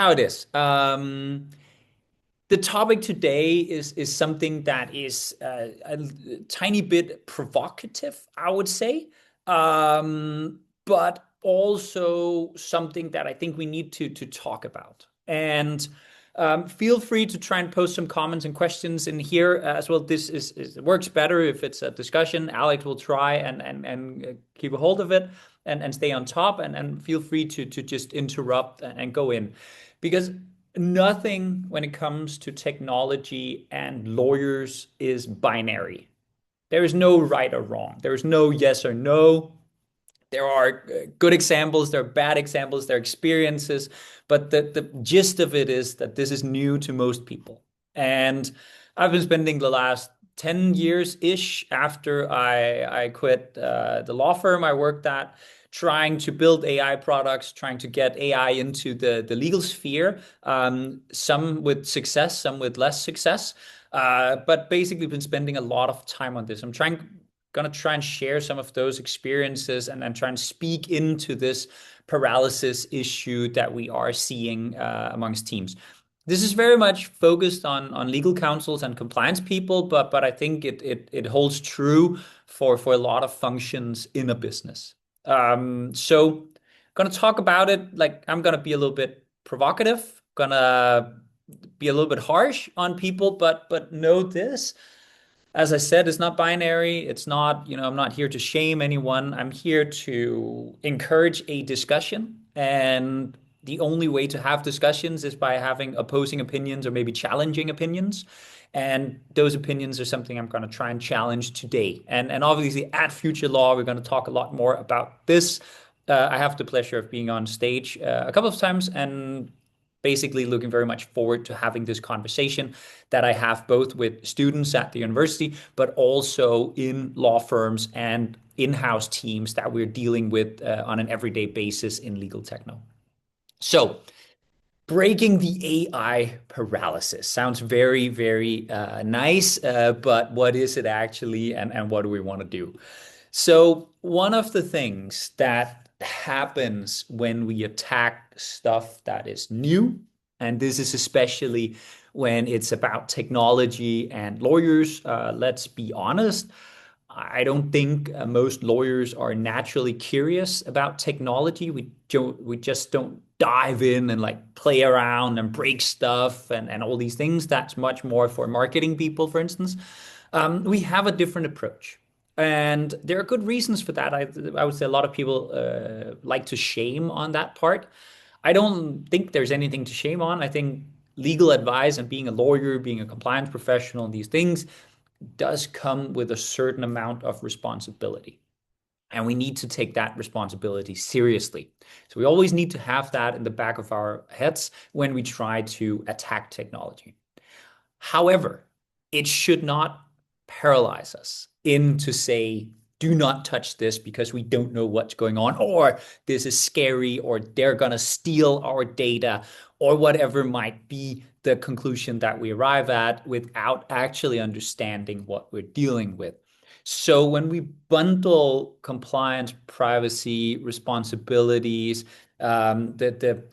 how it is. The topic today is something that is a tiny bit provocative, I would say, but also something that I think we need to talk about. And feel free to try and post some comments and questions in here as well. This works better if it's a discussion. Alex will try and keep a hold of it and stay on top, and feel free to just interrupt and go in, because nothing when it comes to technology and lawyers is binary. There is no right or wrong. There is no yes or no. There are good examples, there are bad examples, there are experiences, but the gist of it is that this is new to most people. And I've been spending the last 10 years-ish after I quit the law firm I worked at, trying to build AI products, trying to get AI into the legal sphere, some with success, some with less success. But basically been spending a lot of time on this. I'm gonna try and share some of those experiences and try and speak into this paralysis issue that we are seeing amongst teams. This is very much focused on legal counsels and compliance people, but I think it holds true for a lot of functions in a business. So gonna talk about it. Like, I'm gonna be a little bit provocative, gonna be a little bit harsh on people, but know this. As I said, it's not binary. It's not, I'm not here to shame anyone. I'm here to encourage a discussion. And the only way to have discussions is by having opposing opinions or maybe challenging opinions. And those opinions are something I'm going to try and challenge today. And obviously, at Future Law, we're going to talk a lot more about this. I have the pleasure of being on stage a couple of times, and basically looking very much forward to having this conversation that I have both with students at the university, but also in law firms and in-house teams that we're dealing with on an everyday basis in legal techno. So, breaking the AI paralysis sounds very, very nice, but what is it actually, and what do we want to do? So, one of the things that happens when we attack stuff that is new, and this is especially when it's about technology and lawyers, let's be honest, I don't think most lawyers are naturally curious about technology. We just don't dive in and like play around and break stuff and all these things. That's much more for marketing people, for instance. We have a different approach. And there are good reasons for that. I would say a lot of people like to shame on that part. I don't think there's anything to shame on. I think legal advice and being a lawyer, being a compliance professional, and these things does come with a certain amount of responsibility. And we need to take that responsibility seriously. So we always need to have that in the back of our heads when we try to attack technology. However, it should not paralyze us into say, do not touch this because we don't know what's going on, or this is scary, or they're going to steal our data, or whatever might be the conclusion that we arrive at without actually understanding what we're dealing with. So when we bundle compliance, privacy, responsibilities, the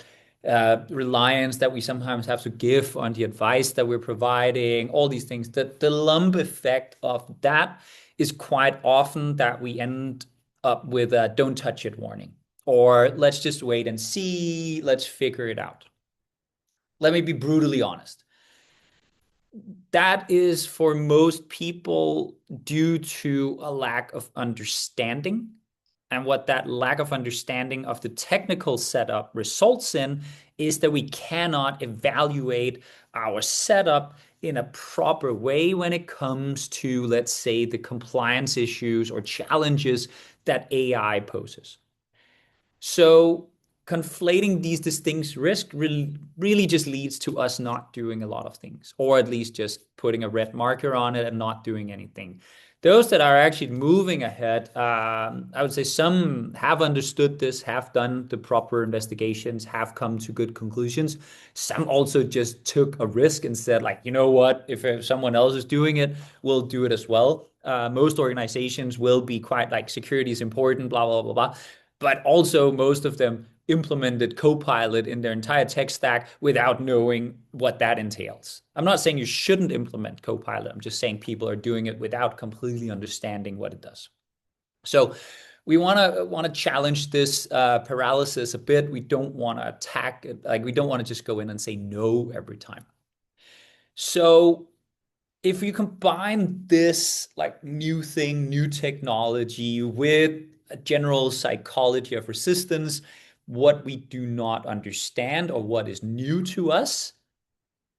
reliance that we sometimes have to give on the advice that we're providing, all these things, the lump effect of that is quite often that we end up with a don't touch it warning, or let's just wait and see, let's figure it out. Let me be brutally honest. That is for most people due to a lack of understanding. And what that lack of understanding of the technical setup results in is that we cannot evaluate our setup in a proper way when it comes to, let's say, the compliance issues or challenges that AI poses. So conflating these distinct risks really just leads to us not doing a lot of things, or at least just putting a red marker on it and not doing anything. Those that are actually moving ahead, I would say some have understood this, have done the proper investigations, have come to good conclusions. Some also just took a risk and said, like, you know what, if someone else is doing it, we'll do it as well. Most organizations will be quite like security is important, blah, blah, blah, blah. But also most of them implemented Copilot in their entire tech stack without knowing what that entails. I'm not saying you shouldn't implement Copilot. I'm just saying people are doing it without completely understanding what it does. So we want to challenge this paralysis a bit. We don't want to attack it. Like we don't want to just go in and say no every time. So if you combine this like new thing, new technology with a general psychology of resistance, what we do not understand or what is new to us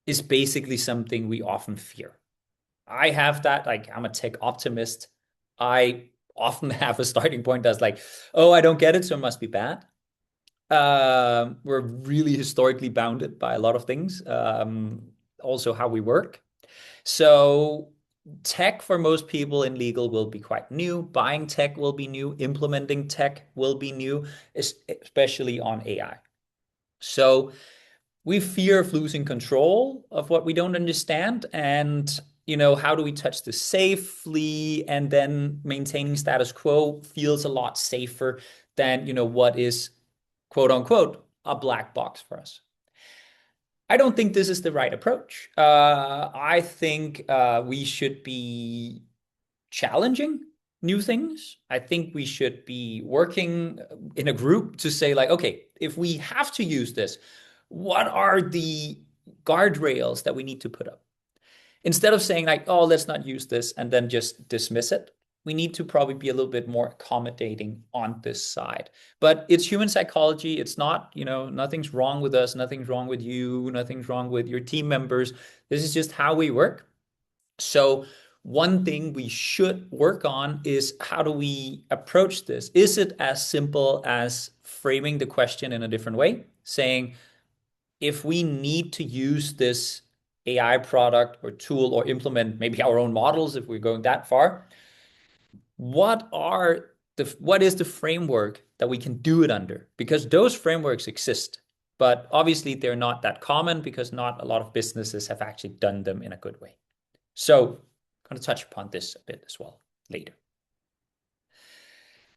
is basically something we often fear. I have that, like I'm a tech optimist. I often have a starting point that's like, oh, I don't get it, so it must be bad. We're really historically bounded by a lot of things, also how we work. So tech for most people in legal will be quite new. Buying tech will be new. Implementing tech will be new, especially on AI. So we fear of losing control of what we don't understand. And, how do we touch this safely? And then maintaining status quo feels a lot safer than, what is quote unquote a black box for us. I don't think this is the right approach. I think we should be challenging new things. I think we should be working in a group to say, like, okay, if we have to use this, what are the guardrails that we need to put up? Instead of saying, like, oh, let's not use this and then just dismiss it, we need to probably be a little bit more accommodating on this side. But it's human psychology. It's not, nothing's wrong with us, nothing's wrong with you, nothing's wrong with your team members. This is just how we work. So one thing we should work on is how do we approach this? Is it as simple as framing the question in a different way? Saying, if we need to use this AI product or tool or implement maybe our own models, if we're going that far, what is the framework that we can do it under? Because those frameworks exist, but obviously they're not that common because not a lot of businesses have actually done them in a good way. So I'm going to touch upon this a bit as well later.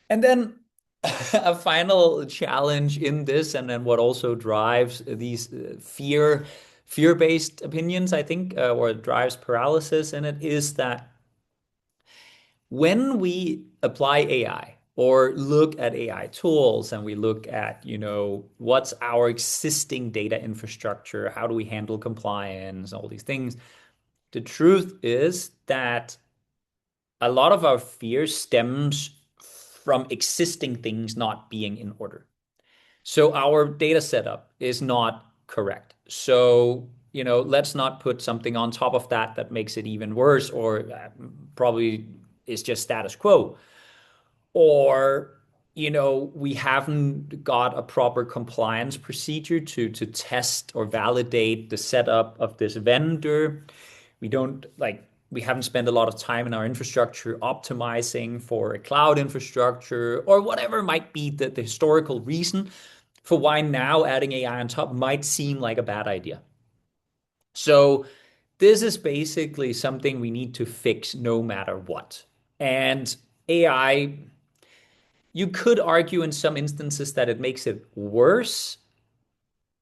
And then a final challenge in this, and then what also drives these fear-based opinions, I think, or drives paralysis in it, is that when we apply AI or look at AI tools and we look at, what's our existing data infrastructure, how do we handle compliance, all these things, the truth is that a lot of our fear stems from existing things not being in order. So our data setup is not correct. So, let's not put something on top of that makes it even worse, or probably is just status quo. Or, we haven't got a proper compliance procedure to test or validate the setup of this vendor. We haven't spent a lot of time in our infrastructure optimizing for a cloud infrastructure or whatever might be the historical reason for why now adding AI on top might seem like a bad idea. So this is basically something we need to fix no matter what. And AI, you could argue in some instances that it makes it worse,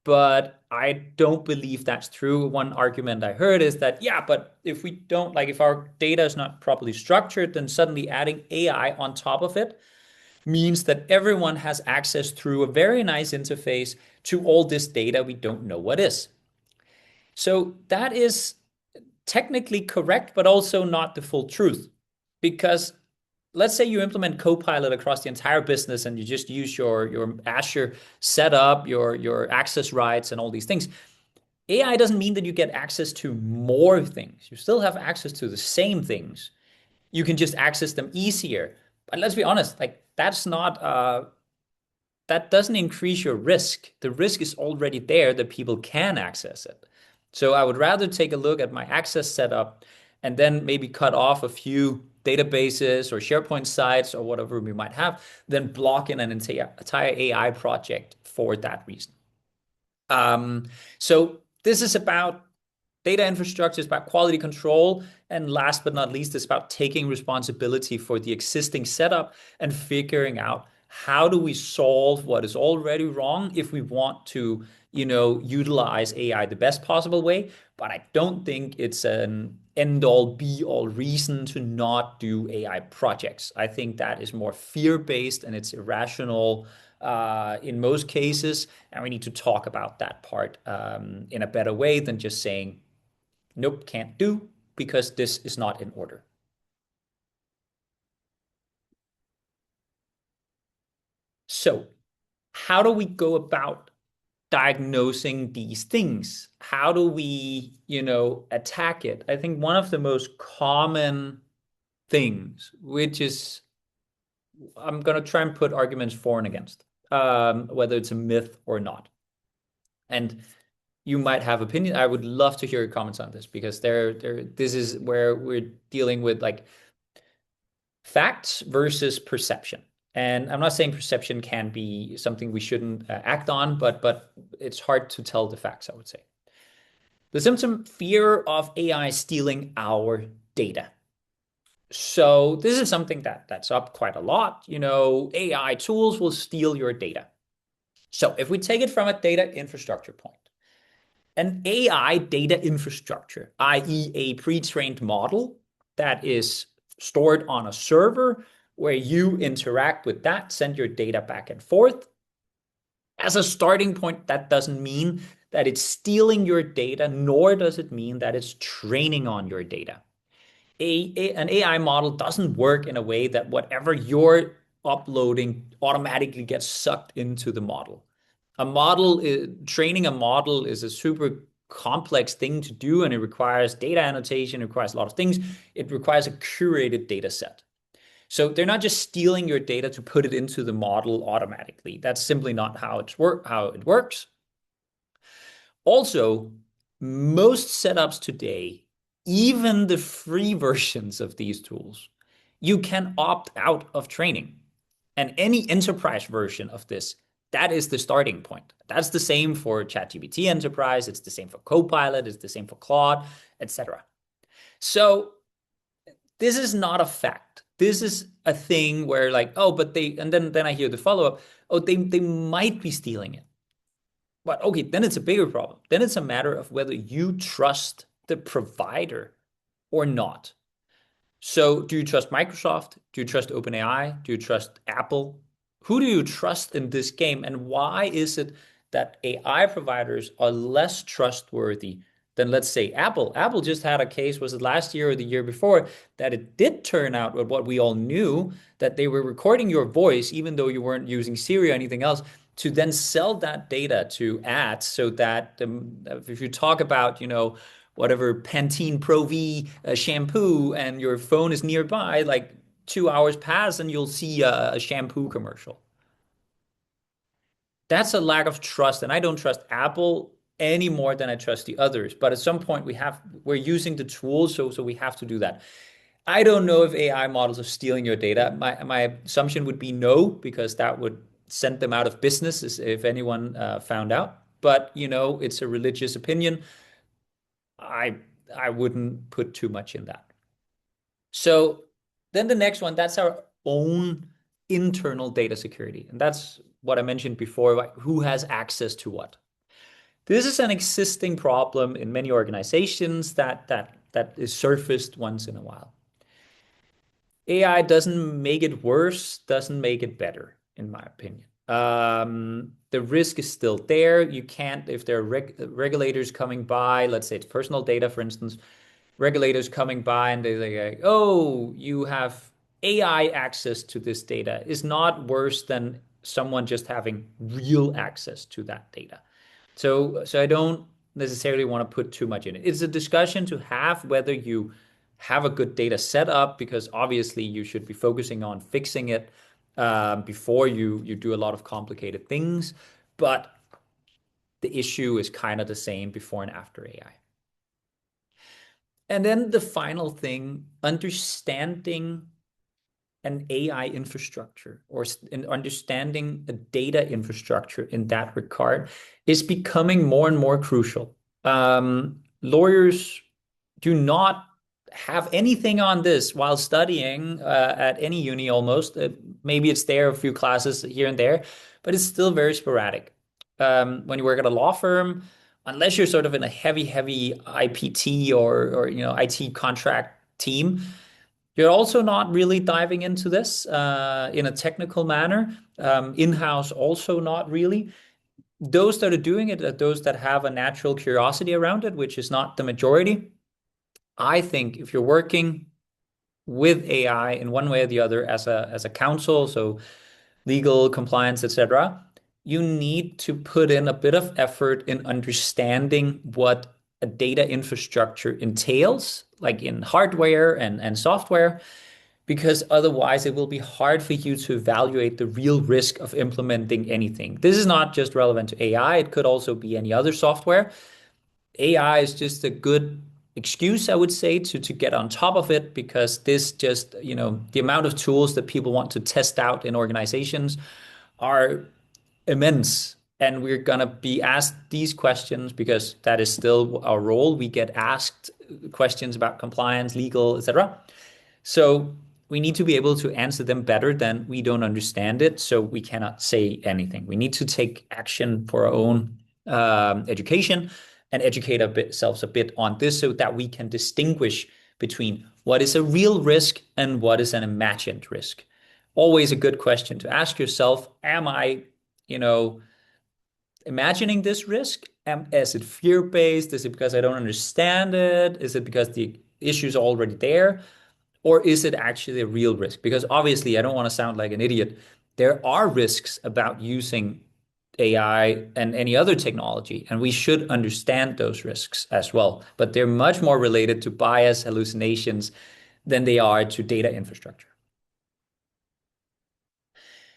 but I don't believe that's true. One argument I heard is that, yeah, but if we don't, like, if our data is not properly structured, then suddenly adding AI on top of it means that everyone has access through a very nice interface to all this data we don't know what is. So that is technically correct, but also not the full truth. Because let's say you implement Copilot across the entire business and you just use your Azure setup, your access rights, and all these things. AI doesn't mean that you get access to more things. You still have access to the same things. You can just access them easier. But let's be honest, like that doesn't increase your risk. The risk is already there that people can access it. So I would rather take a look at my access setup and then maybe cut off a few databases or SharePoint sites or whatever we might have, than block in an entire AI project for that reason. So this is about data infrastructure, it's about quality control, and last but not least, it's about taking responsibility for the existing setup and figuring out how do we solve what is already wrong if we want to, utilize AI the best possible way. But I don't think it's an end all be all reason to not do AI projects. I think that is more fear based and it's irrational in most cases. And we need to talk about that part in a better way than just saying, nope, can't do because this is not in order. So, how do we go about diagnosing these things? How do we, attack it? I think one of the most common things, which is, I'm going to try and put arguments for and against, whether it's a myth or not. And you might have opinion. I would love to hear your comments on this because this is where we're dealing with like facts versus perception. And I'm not saying perception can be something we shouldn't act on, but it's hard to tell the facts, I would say. The symptom, fear of AI stealing our data. So this is something that's up quite a lot. AI tools will steal your data. So if we take it from a data infrastructure point, an AI data infrastructure, i.e., a pre-trained model that is stored on a server where you interact with that, send your data back and forth. As a starting point, that doesn't mean that it's stealing your data, nor does it mean that it's training on your data. An AI model doesn't work in a way that whatever you're uploading automatically gets sucked into the model. Training a model is a super complex thing to do, and it requires data annotation, it requires a lot of things. It requires a curated data set. So they're not just stealing your data to put it into the model automatically. That's simply not how it works. Also, most setups today, even the free versions of these tools, you can opt out of training. And any enterprise version of this, that is the starting point. That's the same for ChatGPT Enterprise. It's the same for Copilot. It's the same for Claude, etc. So this is not a fact. This is a thing where like, oh, but and then I hear the follow-up, oh, they might be stealing it. But okay, then it's a bigger problem. Then it's a matter of whether you trust the provider or not. So do you trust Microsoft? Do you trust OpenAI? Do you trust Apple? Who do you trust in this game? And why is it that AI providers are less trustworthy than, let's say, Apple? Apple just had a case, was it last year or the year before, that it did turn out with what we all knew, that they were recording your voice, even though you weren't using Siri or anything else, to then sell that data to ads so that if you talk about, whatever Pantene Pro V shampoo and your phone is nearby, like 2 hours pass and you'll see a shampoo commercial. That's a lack of trust. And I don't trust Apple any more than I trust the others. But at some point we're using the tools, so we have to do that. I don't know if AI models are stealing your data. My assumption would be no, because that would send them out of business if anyone found out. But it's a religious opinion. I I wouldn't put too much in that. So then the next one, that's our own internal data security. And that's what I mentioned before, like who has access to what. This is an existing problem in many organizations that is surfaced once in a while. AI doesn't make it worse, doesn't make it better, in my opinion. The risk is still there. You can't, if there are regulators coming by, let's say it's personal data, for instance, regulators coming by and they're like, oh, you have AI access to this data is not worse than someone just having real access to that data. So I don't necessarily want to put too much in it. It's a discussion to have whether you have a good data set up, because obviously you should be focusing on fixing it before you do a lot of complicated things. But the issue is kind of the same before and after AI. And then the final thing, understanding an AI infrastructure or understanding a data infrastructure in that regard is becoming more and more crucial. Lawyers do not have anything on this while studying at any uni almost. Maybe it's there a few classes here and there, but it's still very sporadic. When you work at a law firm, unless you're sort of in a heavy IPT or IT contract team, you're also not really diving into this in a technical manner. In-house also not really. Those that are doing it are those that have a natural curiosity around it, which is not the majority. I think if you're working with AI in one way or the other as a counsel, so legal compliance, etc., you need to put in a bit of effort in understanding what a data infrastructure entails, like in hardware and software, because otherwise it will be hard for you to evaluate the real risk of implementing anything. This is not just relevant to AI, it could also be any other software. AI is just a good excuse, I would say, to get on top of it because this just, the amount of tools that people want to test out in organizations are immense. And we're going to be asked these questions because that is still our role. We get asked questions about compliance, legal, etc. So we need to be able to answer them better than we don't understand it. So we cannot say anything. We need to take action for our own education and educate ourselves a bit on this so that we can distinguish between what is a real risk and what is an imagined risk. Always a good question to ask yourself, am I, imagining this risk? Is it fear-based? Is it because I don't understand it? Is it because the issue is already there? Or is it actually a real risk? Because obviously, I don't want to sound like an idiot. There are risks about using AI and any other technology, and we should understand those risks as well. But they're much more related to bias, hallucinations than they are to data infrastructure.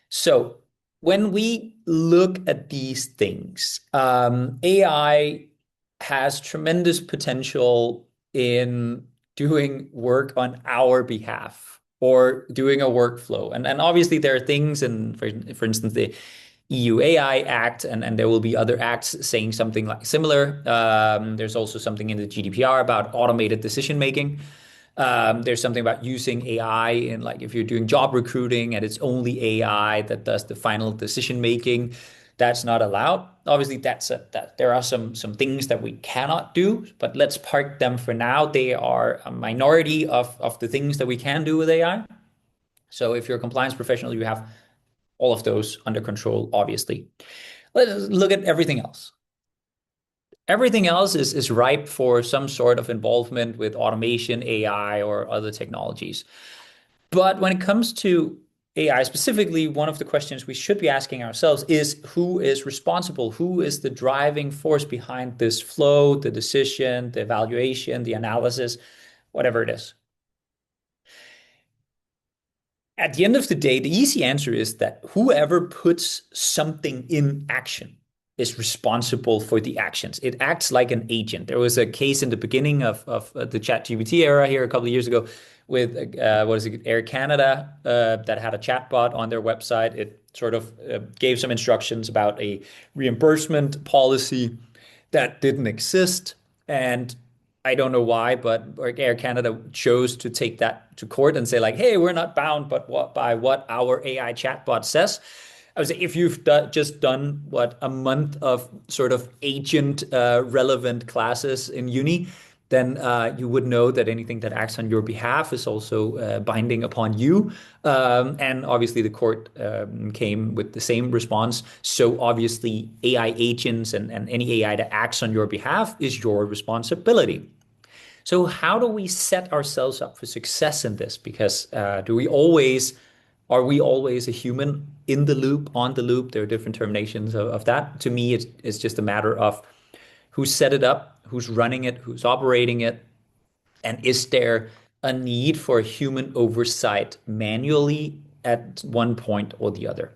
So when we look at these things, AI has tremendous potential in doing work on our behalf or doing a workflow. And obviously there are things in, for instance, the EU AI Act, and there will be other acts saying something like similar. There's also something in the GDPR about automated decision making. There's something about using AI in like if you're doing job recruiting and it's only AI that does the final decision making, that's not allowed. Obviously, that there are some things that we cannot do, but let's park them for now. They are a minority of the things that we can do with AI. So if you're a compliance professional, you have all of those under control, obviously. Let's look at everything else. Everything else is ripe for some sort of involvement with automation, AI, or other technologies. But when it comes to AI specifically, one of the questions we should be asking ourselves is who is responsible? Who is the driving force behind this flow, the decision, the evaluation, the analysis, whatever it is? At the end of the day, the easy answer is that whoever puts something in action is responsible for the actions. It acts like an agent. There was a case in the beginning of the ChatGPT era here a couple of years ago with what is it, Air Canada that had a chatbot on their website. It sort of gave some instructions about a reimbursement policy that didn't exist. And I don't know why, but Air Canada chose to take that to court and say like, "Hey, we're not bound, but by what our AI chatbot says." I would say if you've just done what a month of sort of agent relevant classes in uni, then you would know that anything that acts on your behalf is also binding upon you. And obviously, the court came with the same response. So obviously, AI agents and any AI that acts on your behalf is your responsibility. So how do we set ourselves up for success in this? Because are we always a human in the loop, on the loop? There are different terminations of that. To me, it's just a matter of who set it up, who's running it, who's operating it, and is there a need for human oversight manually at one point or the other?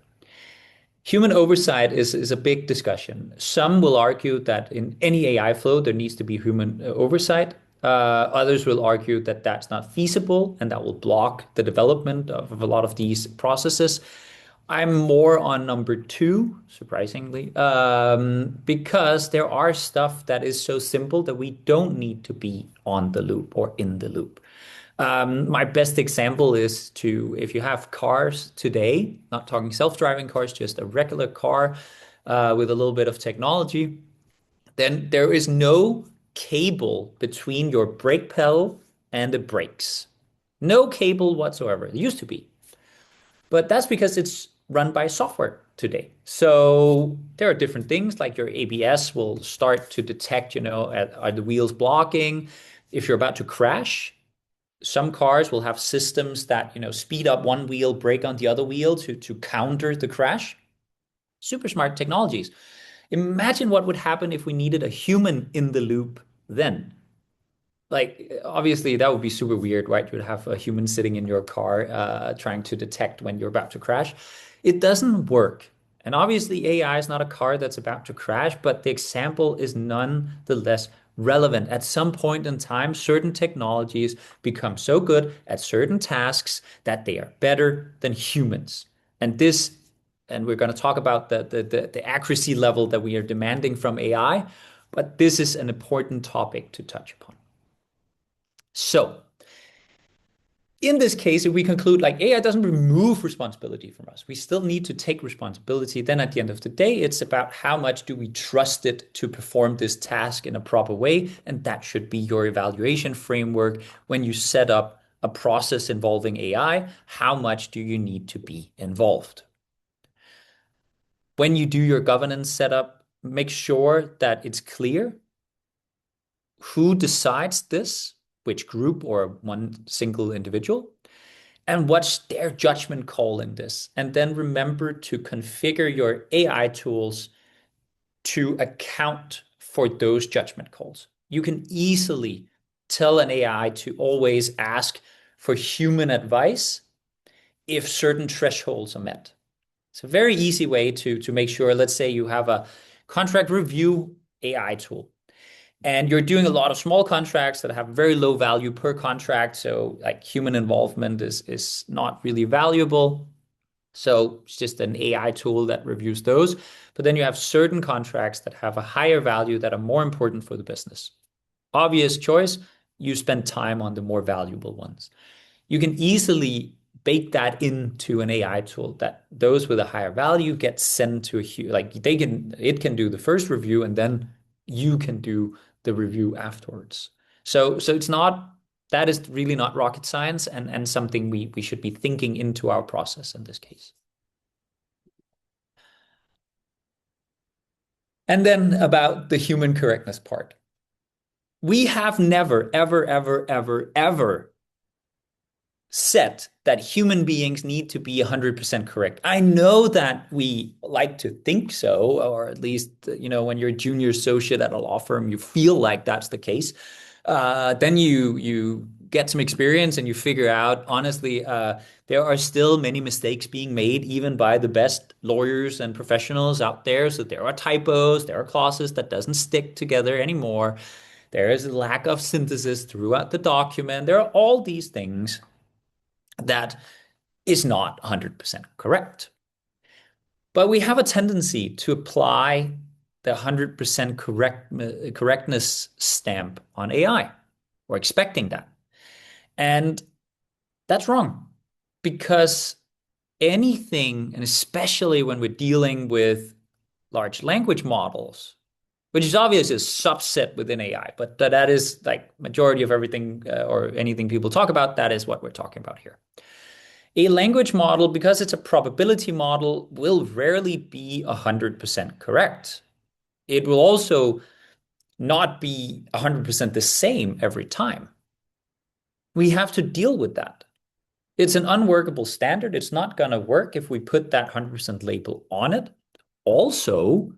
Human oversight is a big discussion. Some will argue that in any AI flow, there needs to be human oversight. Others will argue that that's not feasible and that will block the development of a lot of these processes. I'm more on number two, surprisingly, because there are stuff that is so simple that we don't need to be on the loop or in the loop. My best example is if you have cars today, not talking self-driving cars, just a regular car with a little bit of technology, then there is no cable between your brake pedal and the brakes. No cable whatsoever. It used to be. But that's because it's run by software today. So there are different things like your ABS will start to detect, are the wheels blocking? If you're about to crash, some cars will have systems that, speed up one wheel, brake on the other wheel to counter the crash. Super smart technologies. Imagine what would happen if we needed a human in the loop then. Like, obviously, that would be super weird, right? You'd have a human sitting in your car trying to detect when you're about to crash. It doesn't work. And obviously, AI is not a car that's about to crash, but the example is nonetheless relevant. At some point in time, certain technologies become so good at certain tasks that they are better than humans. And and we're going to talk about the accuracy level that we are demanding from AI, but this is an important topic to touch upon. So, in this case, if we conclude like AI doesn't remove responsibility from us, we still need to take responsibility. Then at the end of the day, it's about how much do we trust it to perform this task in a proper way. And that should be your evaluation framework when you set up a process involving AI. How much do you need to be involved? When you do your governance setup, make sure that it's clear who decides this, which group or one single individual, and what's their judgment call in this. And then remember to configure your AI tools to account for those judgment calls. You can easily tell an AI to always ask for human advice if certain thresholds are met. It's a very easy way to make sure, let's say you have a contract review AI tool and you're doing a lot of small contracts that have very low value per contract. So like human involvement is not really valuable. So it's just an AI tool that reviews those. But then you have certain contracts that have a higher value that are more important for the business. Obvious choice, you spend time on the more valuable ones. You can easily bake that into an AI tool that those with a higher value get sent to it can do the first review and then you can do the review afterwards. So it's not that is really not rocket science and something we should be thinking into our process in this case. And then about the human correctness part. We have never, ever, ever, ever, ever said that human beings need to be 100% correct. I know that we like to think so, or at least, when you're a junior associate at a law firm, you feel like that's the case. Then you get some experience and you figure out, honestly, there are still many mistakes being made, even by the best lawyers and professionals out there. So there are typos, there are clauses that doesn't stick together anymore. There is a lack of synthesis throughout the document. There are all these things that is not 100% correct. But we have a tendency to apply the 100% correctness stamp on AI. We're expecting that. And that's wrong because anything, and especially when we're dealing with large language models, which is obviously a subset within AI, but that is like majority of everything or anything people talk about, that is what we're talking about here. A language model, because it's a probability model, will rarely be 100% correct. It will also not be 100% the same every time. We have to deal with that. It's an unworkable standard. It's not going to work if we put that 100% label on it. Also,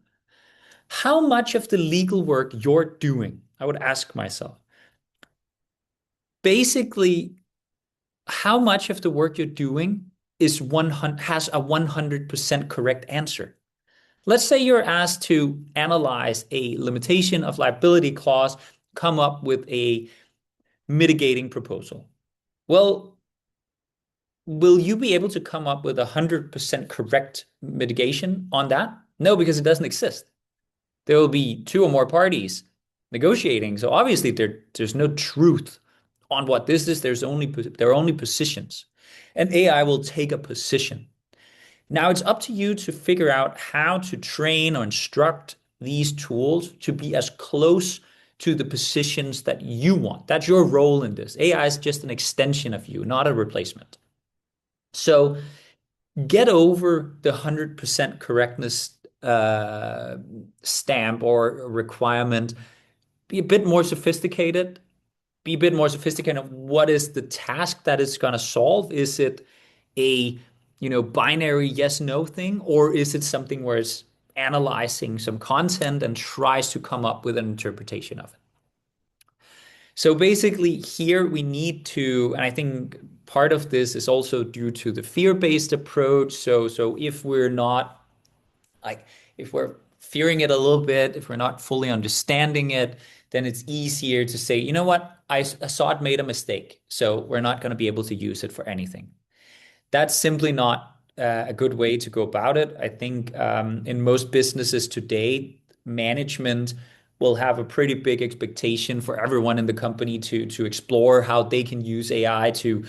how much of the legal work you're doing, I would ask myself. Basically, how much of the work you're doing has a 100% correct answer? Let's say you're asked to analyze a limitation of liability clause, come up with a mitigating proposal. Well, will you be able to come up with 100% correct mitigation on that? No, because it doesn't exist. There will be two or more parties negotiating. So obviously there's no truth on what this is. There are only positions. And AI will take a position. Now it's up to you to figure out how to train or instruct these tools to be as close to the positions that you want. That's your role in this. AI is just an extension of you, not a replacement. So get over the 100% correctness stamp or requirement. Be a bit more sophisticated. Be a bit more sophisticated of what is the task that it's going to solve. Is it a binary yes no thing, or is it something where it's analyzing some content and tries to come up with an interpretation of it? So basically here we need to, and I think part of this is also due to the fear-based approach. So if we're not like, if we're fearing it a little bit, if we're not fully understanding it, then it's easier to say, you know what, I saw it made a mistake, so we're not going to be able to use it for anything. That's simply not a good way to go about it. I think in most businesses today, management will have a pretty big expectation for everyone in the company to explore how they can use AI to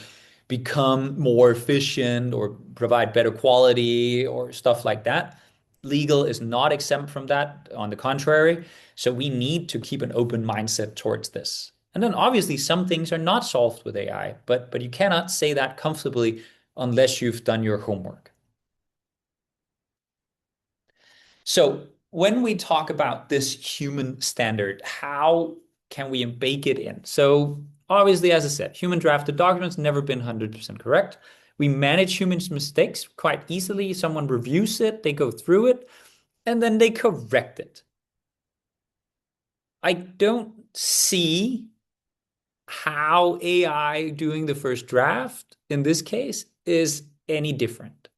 become more efficient or provide better quality or stuff like that. Legal is not exempt from that, on the contrary. So we need to keep an open mindset towards this. And then obviously some things are not solved with AI, but you cannot say that comfortably unless you've done your homework. So when we talk about this human standard, how can we bake it in? So obviously, as I said, human drafted documents never been 100% correct. We manage humans' mistakes quite easily. Someone reviews it, they go through it, and then they correct it. I don't see how AI doing the first draft in this case is any different.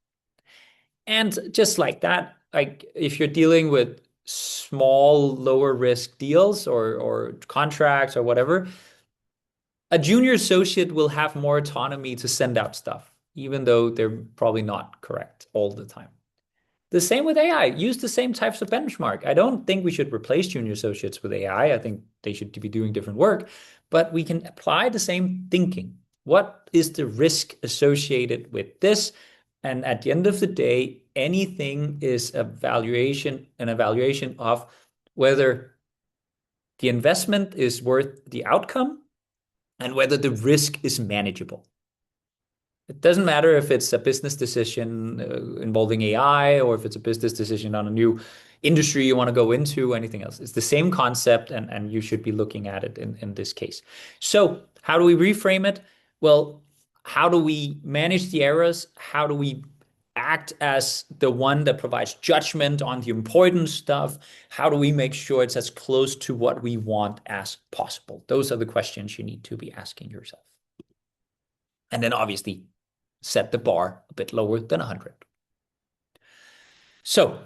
And just like that, like if you're dealing with small, lower risk deals or contracts or whatever, a junior associate will have more autonomy to send out stuff, even though they're probably not correct all the time. The same with AI. Use the same types of benchmark. I don't think we should replace junior associates with AI. I think they should be doing different work, but we can apply the same thinking. What is the risk associated with this? And at the end of the day, anything is an evaluation of whether the investment is worth the outcome and whether the risk is manageable. It doesn't matter if it's a business decision involving AI or if it's a business decision on a new industry you want to go into, anything else. It's the same concept, and you should be looking at it in this case. So how do we reframe it? Well, how do we manage the errors? How do we act as the one that provides judgment on the important stuff? How do we make sure it's as close to what we want as possible? Those are the questions you need to be asking yourself. And then obviously set the bar a bit lower than 100. So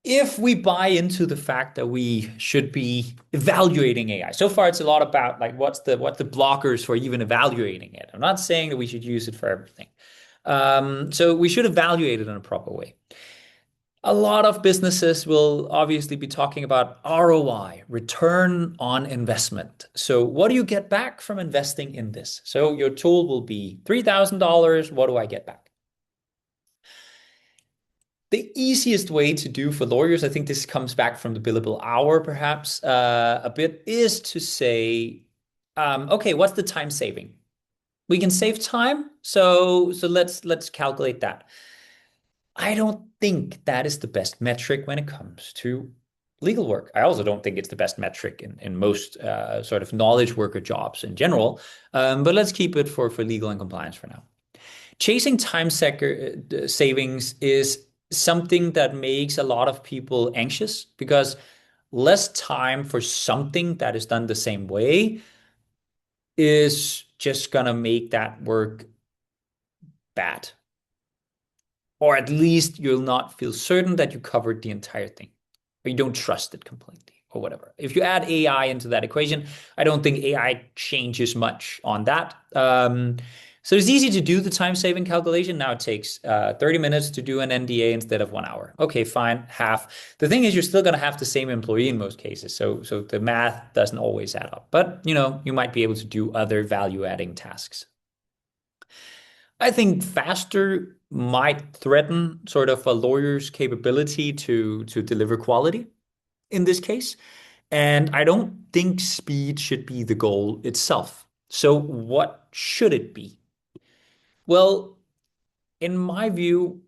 if we buy into the fact that we should be evaluating AI, so far it's a lot about like what's the blockers for even evaluating it. I'm not saying that we should use it for everything. So we should evaluate it in a proper way. A lot of businesses will obviously be talking about ROI, return on investment. So what do you get back from investing in this? So your tool will be $3,000. What do I get back? The easiest way to do for lawyers, I think this comes back from the billable hour perhaps a bit, is to say, okay, what's the time saving? We can save time, so let's calculate that. I don't think that is the best metric when it comes to legal work. I also don't think it's the best metric in most sort of knowledge worker jobs in general. But let's keep it for legal and compliance for now. Chasing time savings is something that makes a lot of people anxious because less time for something that is done the same way is just going to make that work bad. Or at least you'll not feel certain that you covered the entire thing, or you don't trust it completely, or whatever. If you add AI into that equation, I don't think AI changes much on that. So it's easy to do the time saving calculation. Now it takes 30 minutes to do an NDA instead of 1 hour. Okay, fine, half. The thing is, you're still going to have the same employee in most cases. So the math doesn't always add up. But, you might be able to do other value adding tasks. I think faster might threaten sort of a lawyer's capability to deliver quality in this case. And I don't think speed should be the goal itself. So what should it be? Well, in my view,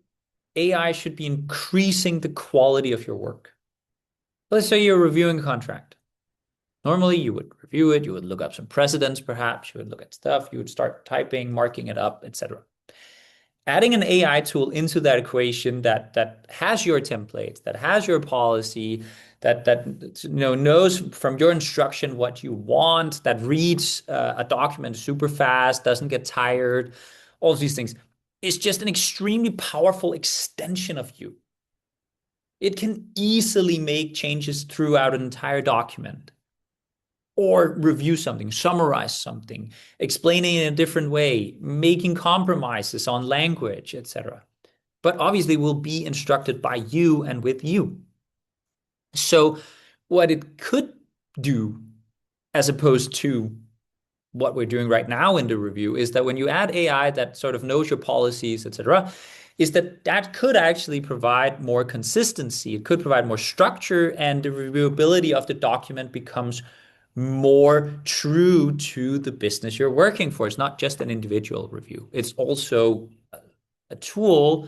AI should be increasing the quality of your work. Let's say you're reviewing a contract. Normally, you would review it, you would look up some precedents, perhaps, you would look at stuff, you would start typing, marking it up, etc. Adding an AI tool into that equation that has your templates, that has your policy, that knows from your instruction what you want, that reads a document super fast, doesn't get tired, all of these things, is just an extremely powerful extension of you. It can easily make changes throughout an entire document or review something, summarize something, explaining it in a different way, making compromises on language, etc. But obviously will be instructed by you and with you. So what it could do, as opposed to what we're doing right now in the review, is that when you add AI that sort of knows your policies, etc., is that could actually provide more consistency. It could provide more structure, and the reviewability of the document becomes more true to the business you're working for. It's not just an individual review. It's also a tool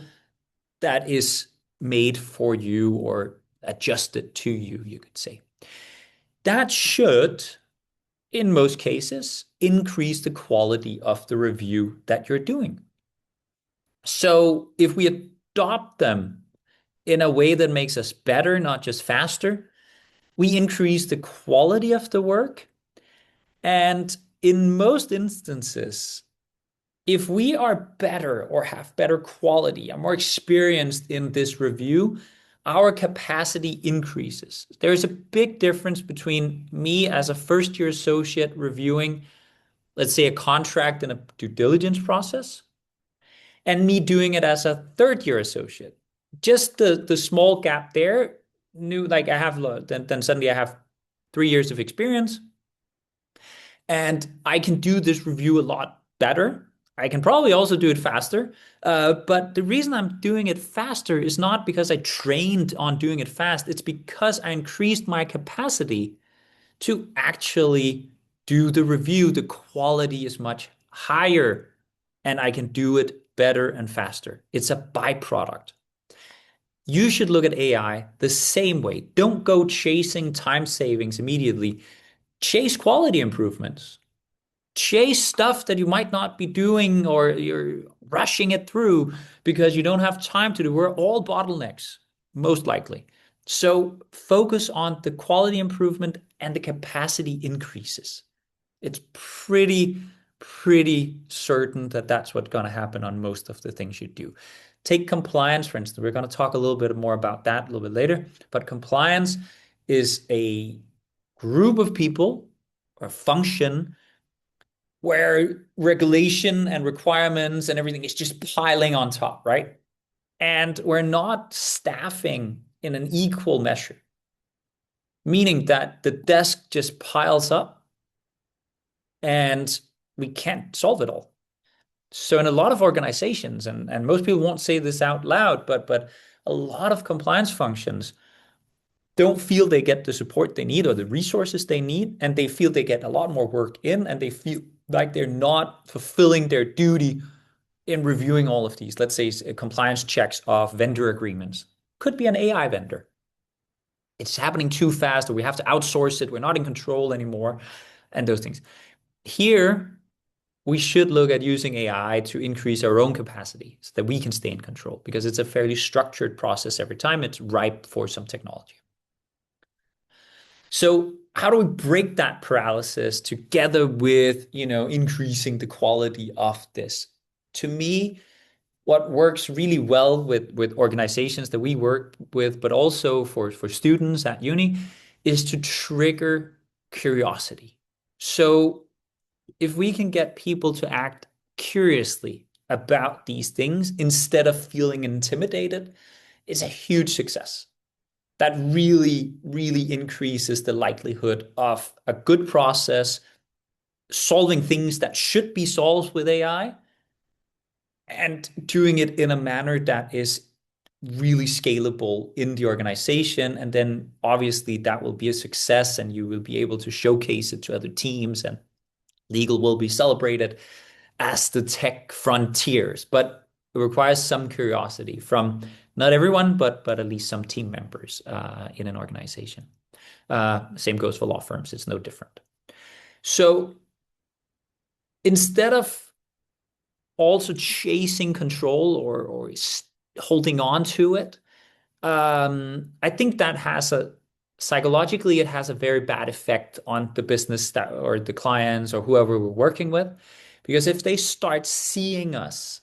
that is made for you or adjusted to you, you could say. That should, in most cases, increase the quality of the review that you're doing. So if we adopt them in a way that makes us better, not just faster, we increase the quality of the work. And in most instances, if we are better or have better quality, are more experienced in this review, our capacity increases. There's a big difference between me as a first-year associate reviewing, let's say, a contract in a due diligence process, and me doing it as a third-year associate. Just the small gap there, like I have, then suddenly I have 3 years of experience, and I can do this review a lot better. I can probably also do it faster. But the reason I'm doing it faster is not because I trained on doing it fast. It's because I increased my capacity to actually do the review. The quality is much higher and I can do it better and faster. It's a byproduct. You should look at AI the same way. Don't go chasing time savings immediately. Chase quality improvements. Chase stuff that you might not be doing or you're rushing it through because you don't have time to do. We're all bottlenecks, most likely. So focus on the quality improvement and the capacity increases. It's pretty certain that that's what's going to happen on most of the things you do. Take compliance, for instance. We're going to talk a little bit more about that a little bit later. But compliance is a group of people or function where regulation and requirements and everything is just piling on top, right? And we're not staffing in an equal measure, meaning that the desk just piles up and we can't solve it all. So in a lot of organizations, and most people won't say this out loud, but a lot of compliance functions don't feel they get the support they need or the resources they need, and they feel they get a lot more work in, and they feel like they're not fulfilling their duty in reviewing all of these. Let's say compliance checks of vendor agreements. Could be an AI vendor. It's happening too fast, or we have to outsource it. We're not in control anymore, and those things. Here, we should look at using AI to increase our own capacity so that we can stay in control because it's a fairly structured process every time. It's ripe for some technology. So how do we break that paralysis together with, increasing the quality of this? To me, what works really well with organizations that we work with, but also for students at uni, is to trigger curiosity. So if we can get people to act curiously about these things instead of feeling intimidated is a huge success. That really, really increases the likelihood of a good process solving things that should be solved with AI and doing it in a manner that is really scalable in the organization. And then obviously that will be a success and you will be able to showcase it to other teams and legal will be celebrated as the tech frontiers. But it requires some curiosity from not everyone, but at least some team members in an organization. Same goes for law firms. It's no different. So instead of also chasing control or holding on to it, I think that has a psychologically it has a very bad effect on the business that or the clients or whoever we're working with, because if they start seeing us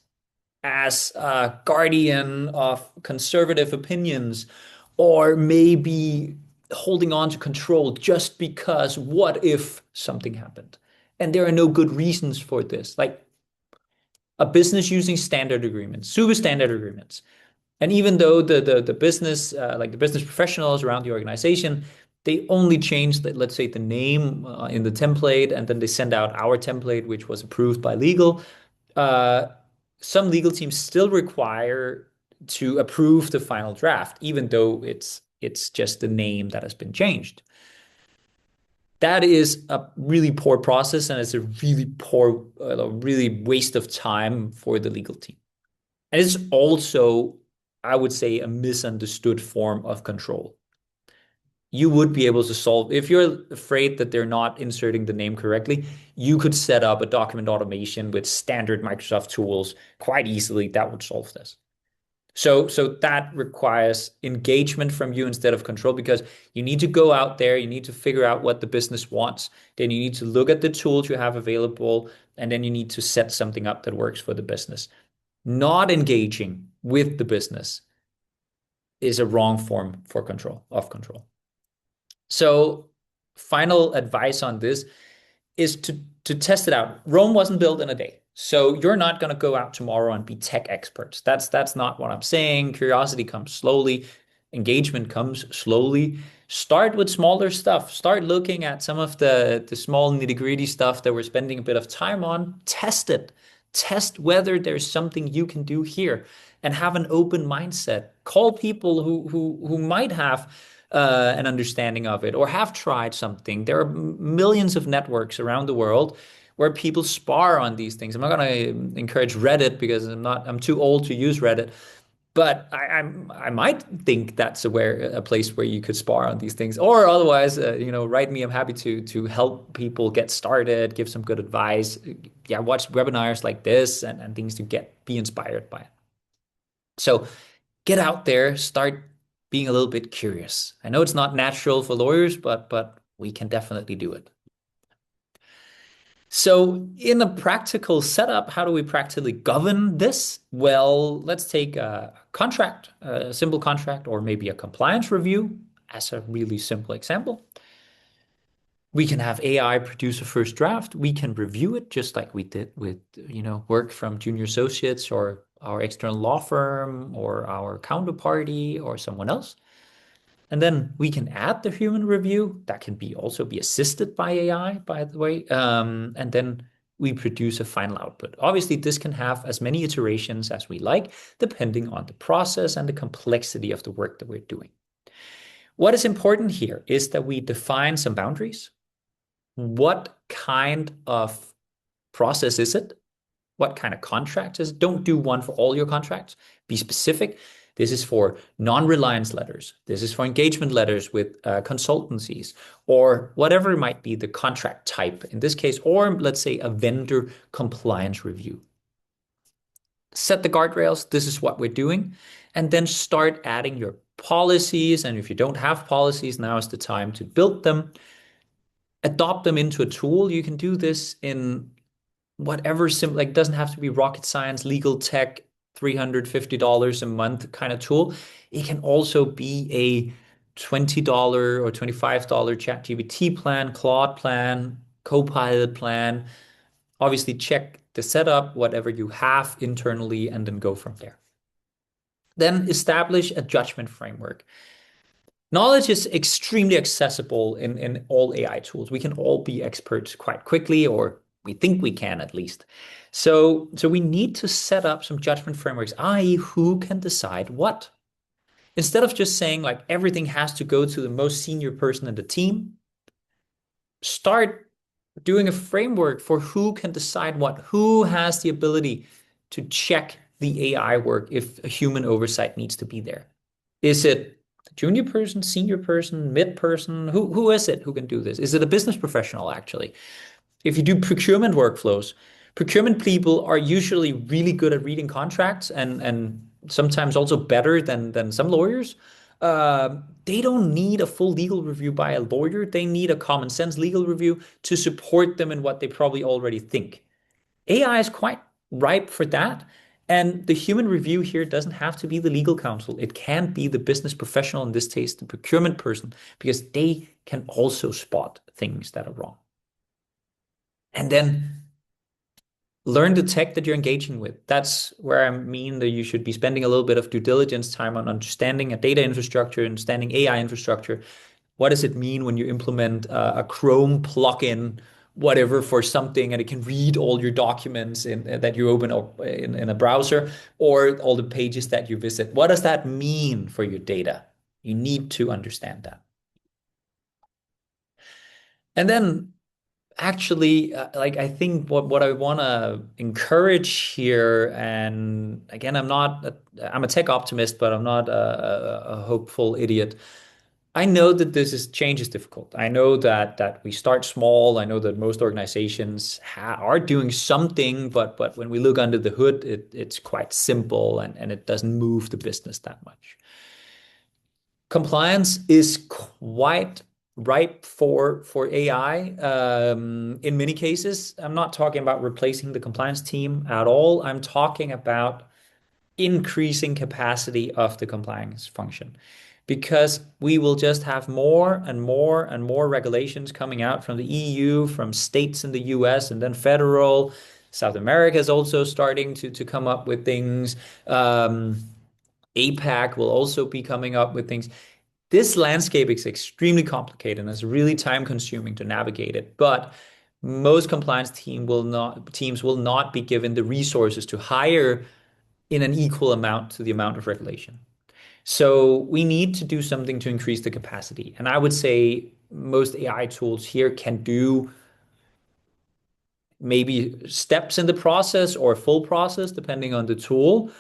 as a guardian of conservative opinions, or maybe holding on to control just because what if something happened? And there are no good reasons for this. Like a business using standard agreements, super standard agreements. And even though the business, like the business professionals around the organization, they only change that, let's say, the name in the template, and then they send out our template, which was approved by legal. Uh, some legal teams still require to approve the final draft, even though it's just the name that has been changed. That is a really poor process, and it's a really poor, really waste of time for the legal team. And it's also, I would say, a misunderstood form of control. You would be able to solve, if you're afraid that they're not inserting the name correctly, you could set up a document automation with standard Microsoft tools quite easily that would solve this. So that requires engagement from you instead of control, because you need to go out there, you need to figure out what the business wants, then you need to look at the tools you have available, and then you need to set something up that works for the business. Not engaging with the business is a wrong form for control of control. So final advice on this is to test it out. Rome wasn't built in a day. So you're not going to go out tomorrow and be tech experts. That's not what I'm saying. Curiosity comes slowly. Engagement comes slowly. Start with smaller stuff. Start looking at some of the small nitty-gritty stuff that we're spending a bit of time on. Test it. Test whether there's something you can do here and have an open mindset. Call people who might have an understanding of it or have tried something. There are millions of networks around the world where people spar on these things. I'm not going to encourage Reddit because I'm too old to use Reddit, but I might think that's a place where you could spar on these things. Or otherwise, write me. I'm happy to help people get started, give some good advice. Yeah, watch webinars like this and things to be inspired by it. So get out there, start being a little bit curious. I know it's not natural for lawyers, but we can definitely do it. So in a practical setup, how do we practically govern this? Well, let's take a contract, a simple contract, or maybe a compliance review as a really simple example. We can have AI produce a first draft. We can review it just like we did with, work from junior associates or our external law firm or our counterparty or someone else. And then we can add the human review. That can also be assisted by AI, by the way. And then we produce a final output. Obviously, this can have as many iterations as we like, depending on the process and the complexity of the work that we're doing. What is important here is that we define some boundaries. What kind of process is it? What kind of contract is it? Don't do one for all your contracts. Be specific. This is for non-reliance letters. This is for engagement letters with consultancies or whatever it might be the contract type in this case, or let's say a vendor compliance review. Set the guardrails. This is what we're doing. And then start adding your policies. And if you don't have policies, now is the time to build them. Adopt them into a tool. You can do this in whatever simple, like doesn't have to be rocket science, legal tech, $350 a month kind of tool. It can also be a $20 or $25 ChatGPT plan, Claude plan, Copilot plan. Obviously, check the setup, whatever you have internally, and then go from there. Then establish a judgment framework. Knowledge is extremely accessible in all AI tools. We can all be experts quite quickly, or we think we can at least. So we need to set up some judgment frameworks, i.e., who can decide what. Instead of just saying like everything has to go to the most senior person in the team, start doing a framework for who can decide what, who has the ability to check the AI work if a human oversight needs to be there. Is it a junior person, senior person, mid person? Who is it who can do this? Is it a business professional actually? If you do procurement workflows, procurement people are usually really good at reading contracts and sometimes also better than some lawyers. They don't need a full legal review by a lawyer. They need a common sense legal review to support them in what they probably already think. AI is quite ripe for that. And the human review here doesn't have to be the legal counsel. It can be the business professional, in this case, the procurement person, because they can also spot things that are wrong. And then learn the tech that you're engaging with. That's where I mean that you should be spending a little bit of due diligence time on understanding a data infrastructure, understanding AI infrastructure. What does it mean when you implement a Chrome plugin, whatever, for something, and it can read all your documents that you open up in a browser or all the pages that you visit? What does that mean for your data? You need to understand that. And then actually, like I think what I want to encourage here, and again, I'm a tech optimist, but I'm not a hopeful idiot. I know that this is change is difficult. I know that we start small. I know that most organizations are doing something, but when we look under the hood, it's quite simple and it doesn't move the business that much. Compliance is quite ripe for AI. In many cases, I'm not talking about replacing the compliance team at all. I'm talking about increasing capacity of the compliance function because we will just have more and more and more regulations coming out from the EU, from states in the US, and then federal. South America is also starting to come up with things. APAC will also be coming up with things. This landscape is extremely complicated and it's really time consuming to navigate it. But most compliance teams will not be given the resources to hire in an equal amount to the amount of regulation. So we need to do something to increase the capacity. And I would say most AI tools here can do maybe steps in the process or a full process, depending on the tool,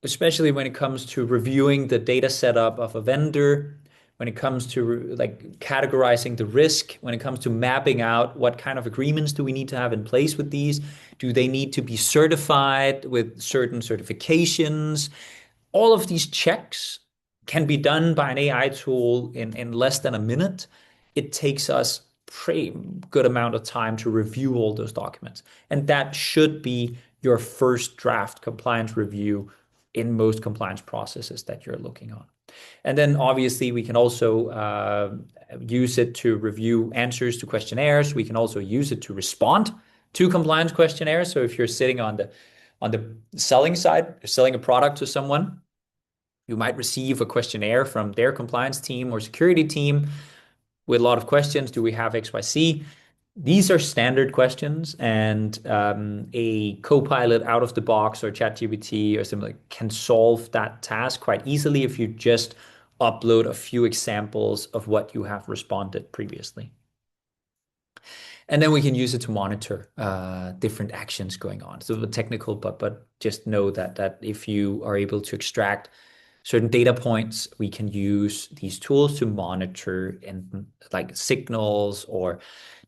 especially when it comes to reviewing the data setup of a vendor, when it comes to like categorizing the risk, when it comes to mapping out what kind of agreements do we need to have in place with these? Do they need to be certified with certain certifications? All of these checks can be done by an AI tool in less than a minute. It takes us pretty good amount of time to review all those documents. And that should be your first draft compliance review in most compliance processes that you're looking on. And then obviously we can also use it to review answers to questionnaires. We can also use it to respond to compliance questionnaires. So if you're sitting on the selling side, selling a product to someone, you might receive a questionnaire from their compliance team or security team with a lot of questions. Do we have XYZ? These are standard questions, and a Copilot out of the box or ChatGPT or something can solve that task quite easily if you just upload a few examples of what you have responded previously. And then we can use it to monitor different actions going on. So the technical, but just know that if you are able to extract certain data points, we can use these tools to monitor and like signals or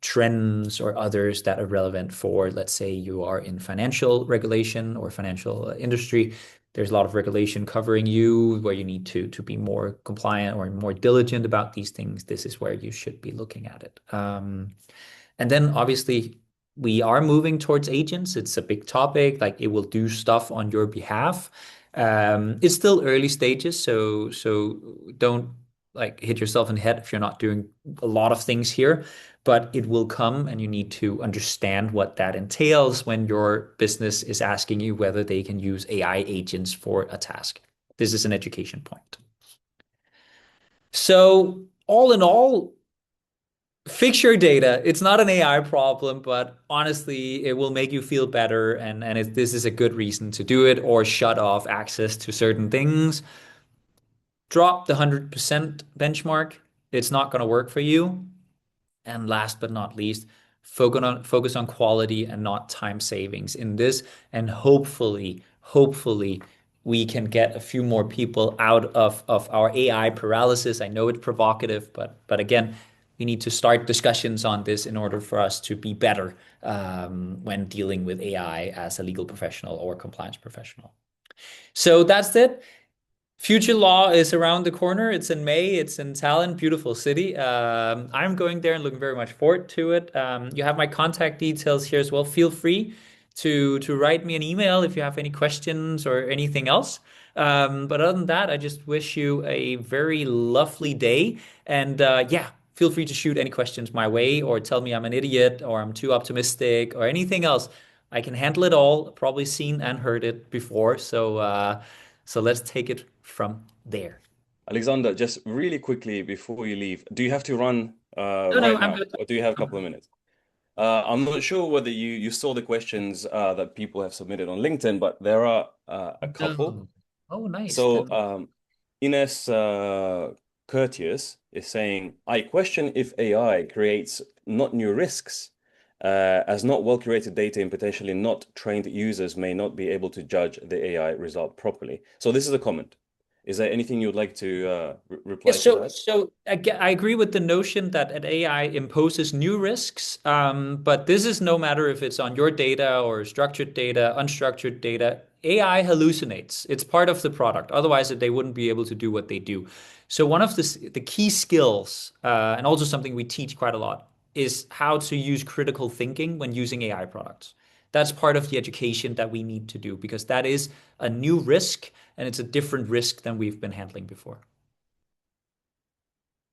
trends or others that are relevant for, let's say you are in financial regulation or financial industry. There's a lot of regulation covering you where you need to be more compliant or more diligent about these things. This is where you should be looking at it. And then obviously we are moving towards agents. It's a big topic, like it will do stuff on your behalf. It's still early stages, so don't like hit yourself in the head if you're not doing a lot of things here, but it will come and you need to understand what that entails when your business is asking you whether they can use AI agents for a task. This is an education point. So, all in all, fix your data. It's not an AI problem, but honestly, it will make you feel better. This is a good reason to do it, or shut off access to certain things. Drop the 100% benchmark. It's not going to work for you. And last but not least, focus on quality and not time savings in this. And hopefully, we can get a few more people out of our AI paralysis. I know it's provocative, but again, we need to start discussions on this in order for us to be better when dealing with AI as a legal professional or compliance professional. So that's it. Future Law is around the corner. It's in May. It's in Tallinn, beautiful city. I'm going there and looking very much forward to it. You have my contact details here as well. Feel free to write me an email if you have any questions or anything else. But other than that, I just wish you a very lovely day. And yeah, feel free to shoot any questions my way or tell me I'm an idiot or I'm too optimistic or anything else. I can handle it all. Probably seen and heard it before. So let's take it from there. Alexander, just really quickly before you leave, do you have to run No, no, right I'm now, good. or do you have a couple of minutes? I'm not sure whether you saw the questions that people have submitted on LinkedIn, but there are a couple. No. Oh, nice. So Then Ines Curtius is saying, I question if AI creates not new risks, as not well-curated data and potentially not trained users may not be able to judge the AI result properly. So this is a comment. Is there anything you would like to yeah, reply to so that? so I agree with the notion that an AI imposes new risks, but this is no matter if it's on your data or structured data, unstructured data. AI hallucinates. It's part of the product. Otherwise, they wouldn't be able to do what they do. So one of the key skills, and also something we teach quite a lot, is how to use critical thinking when using AI products. That's part of the education that we need to do because that is a new risk and it's a different risk than we've been handling before.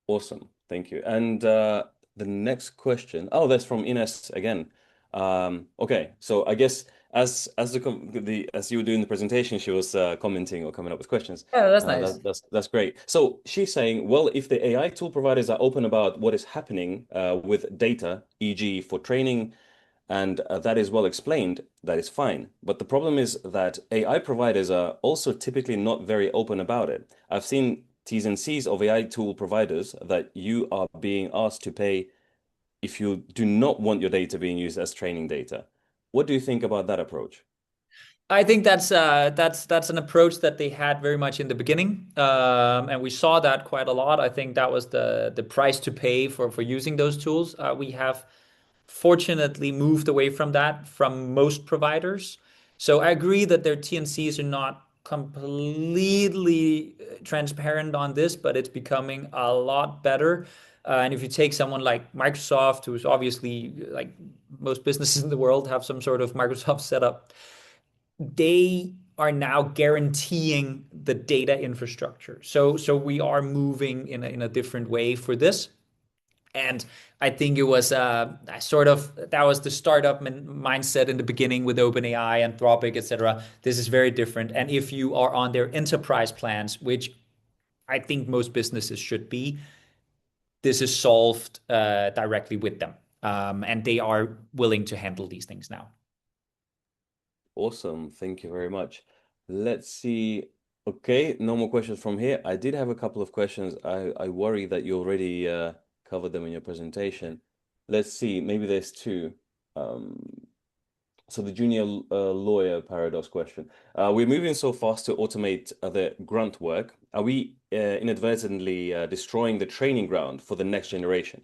Awesome. Thank you. And the next question, oh, that's from Ines again. Okay, so I guess as you were doing the presentation, she was commenting or coming up with questions. Yeah, that's nice. That's great. So she's saying, well, if the AI tool providers are open about what is happening with data, e.g., for training, and that is well explained, that is fine. But the problem is that AI providers are also typically not very open about it. I've seen T's and C's of AI tool providers that you are being asked to pay if you do not want your data being used as training data. What do you think about that approach? I think that's an approach that they had very much in the beginning, and we saw that quite a lot. I think that was the price to pay for using those tools. We have fortunately moved away from that from most providers. So I agree that their TNCs are not completely transparent on this, but it's becoming a lot better. And if you take someone like Microsoft, who's obviously like most businesses in the world have some sort of Microsoft setup, they are now guaranteeing the data infrastructure. So we are moving in a different way for this. And I think it was sort of that was the startup mindset in the beginning with OpenAI, Anthropic, etc. This is very different. And if you are on their enterprise plans, which I think most businesses should be, this is solved directly with them. And they are willing to handle these things now. Awesome. Thank you very much. Let's see. Okay, no more questions from here. I did have a couple of questions. I worry that you already covered them in your presentation. Let's see. Maybe there's two. Um, so the junior lawyer paradox question. We're moving so fast to automate the grunt work. Are we inadvertently destroying the training ground for the next generation?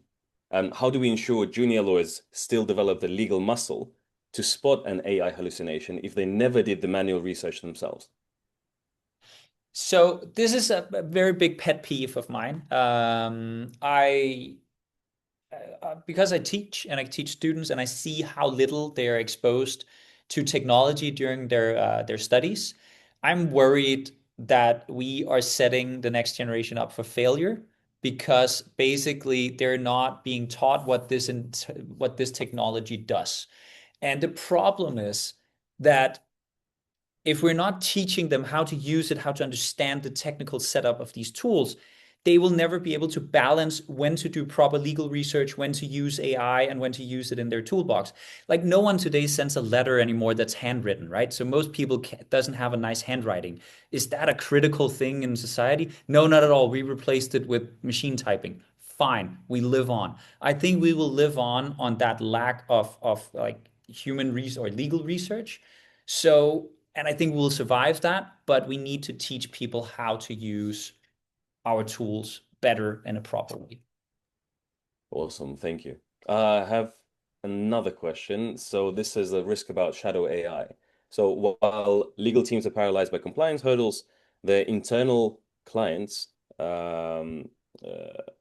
And how do we ensure junior lawyers still develop the legal muscle to spot an AI hallucination if they never did the manual research themselves? So this is a very big pet peeve of mine. I because I teach and I teach students and I see how little they are exposed to technology during their studies. I'm worried that we are setting the next generation up for failure because basically they're not being taught what what this technology does. And the problem is that if we're not teaching them how to use it, how to understand the technical setup of these tools, they will never be able to balance when to do proper legal research, when to use AI, and when to use it in their toolbox. Like no one today sends a letter anymore that's handwritten, right? So most people doesn't have a nice handwriting. Is that a critical thing in society? No, not at all. We replaced it with machine typing. Fine, we live on. I think we will live on that lack of like human research or legal research. So, and I think we'll survive that, but we need to teach people how to use our tools better in a proper way. Awesome, thank you. I have another question. So this is a risk about shadow AI. So while legal teams are paralyzed by compliance hurdles, their internal clients,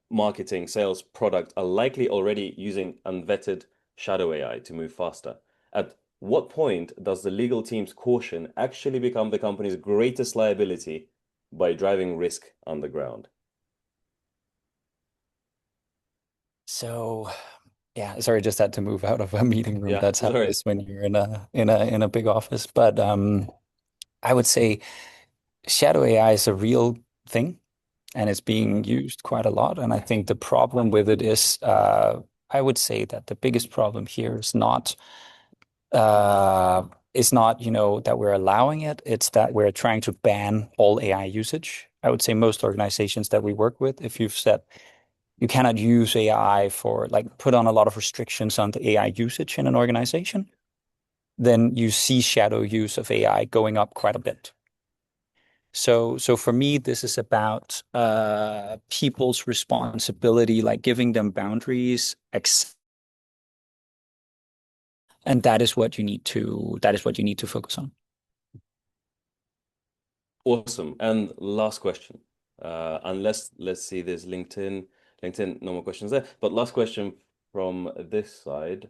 marketing, sales, product are likely already using unvetted shadow AI to move faster. At what point does the legal team's caution actually become the company's greatest liability by driving risk underground? So, yeah, sorry, just had to move out of a meeting room. Yeah, That's how it sorry. is when you're in a big office. But I would say shadow AI is a real thing, and it's being used quite a lot. And I think the problem with it is, I would say that the biggest problem here uh, is not, that we're allowing it. It's that we're trying to ban all AI usage. I would say most organizations that we work with, if you've said you cannot use AI for like put on a lot of restrictions on the AI usage in an organization, then you see shadow use of AI going up quite a bit. So for me, this is about people's responsibility, like giving them boundaries, and that is what you need to focus on. Awesome. And last question. Unless let's see, there's LinkedIn, no more questions there. But last question from this side.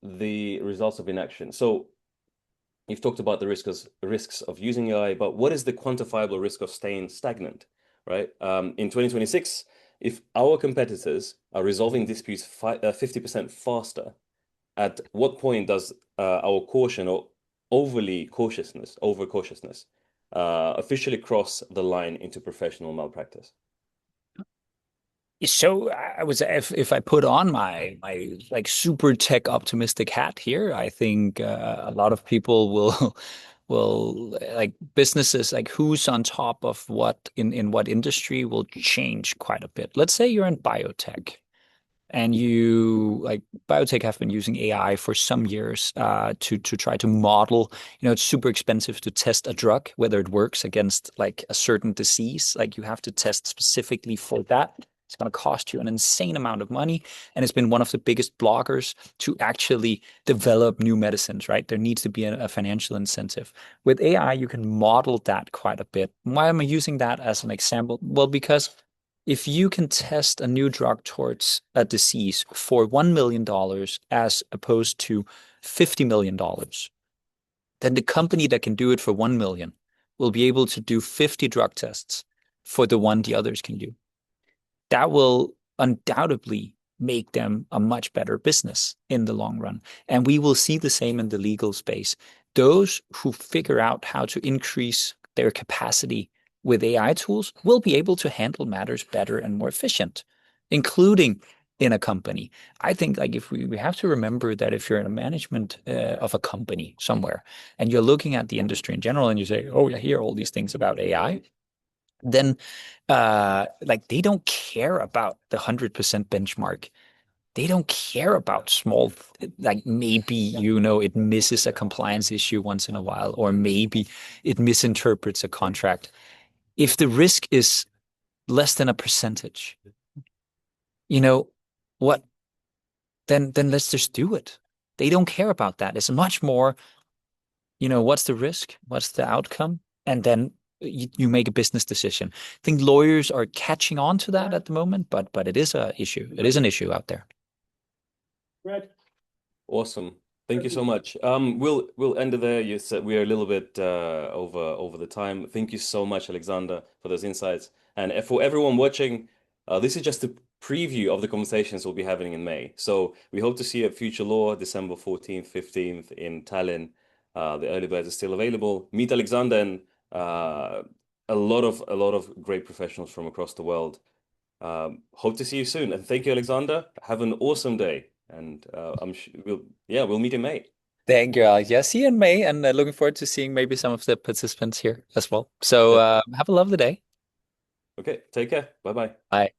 The results of inaction. So you've talked about the risks of using AI, but what is the quantifiable risk of staying stagnant, right? In 2026, if our competitors are resolving disputes 50% faster, at what point does our caution or over cautiousness, officially cross the line into professional malpractice? So I was if I put on my like super tech optimistic hat here, I think a lot of people will will like businesses like who's on top of what in what industry will change quite a bit. Let's say you're in biotech and you like biotech have been using AI for some years to try to model. It's super expensive to test a drug whether it works against like a certain disease. Like you have to test specifically for that. It's going to cost you an insane amount of money, and it's been one of the biggest blockers to actually develop new medicines. Right? There needs to be a financial incentive. With AI, you can model that quite a bit. Why am I using that as an example? Well, because if you can test a new drug towards a disease for $1 million as opposed to $50 million, then the company that can do it for 1 million will be able to do 50 drug tests for the one the others can do. That will undoubtedly make them a much better business in the long run. And we will see the same in the legal space. Those who figure out how to increase their capacity with AI tools will be able to handle matters better and more efficient, including in a company. I think like if we have to remember that if you're in a management of a company somewhere and you're looking at the industry in general and you say, oh, I hear all these things about AI, then like they don't care about the 100% benchmark. They don't care about small, like maybe, it misses a compliance issue once in a while, or maybe it misinterprets a contract. If the risk is less than a percentage, you know what, then let's just do it. They don't care about that. It's much more, what's the risk? What's the outcome? And then you make a business decision. I think lawyers are catching on to that at the moment, but it is a issue. It is an issue out there. Awesome. Thank you so much. We'll end it there. You said we are a little bit over the time. Thank you so much, Alexander, for those insights. And for everyone watching, this is just a preview of the conversations we'll be having in May. So we hope to see you at Future Law, December 14th, 15th in Tallinn. The early birds are still available. Meet Alexander and a lot of great professionals from across the world. Hope to see you soon. And thank you, Alexander. Have an awesome day. And I'm sure we'll meet in May. Thank you, Alex. Yeah, see you in May, and looking forward to seeing maybe some of the participants here as well. So Yeah. have a lovely day. Okay, take care. Bye bye. Bye.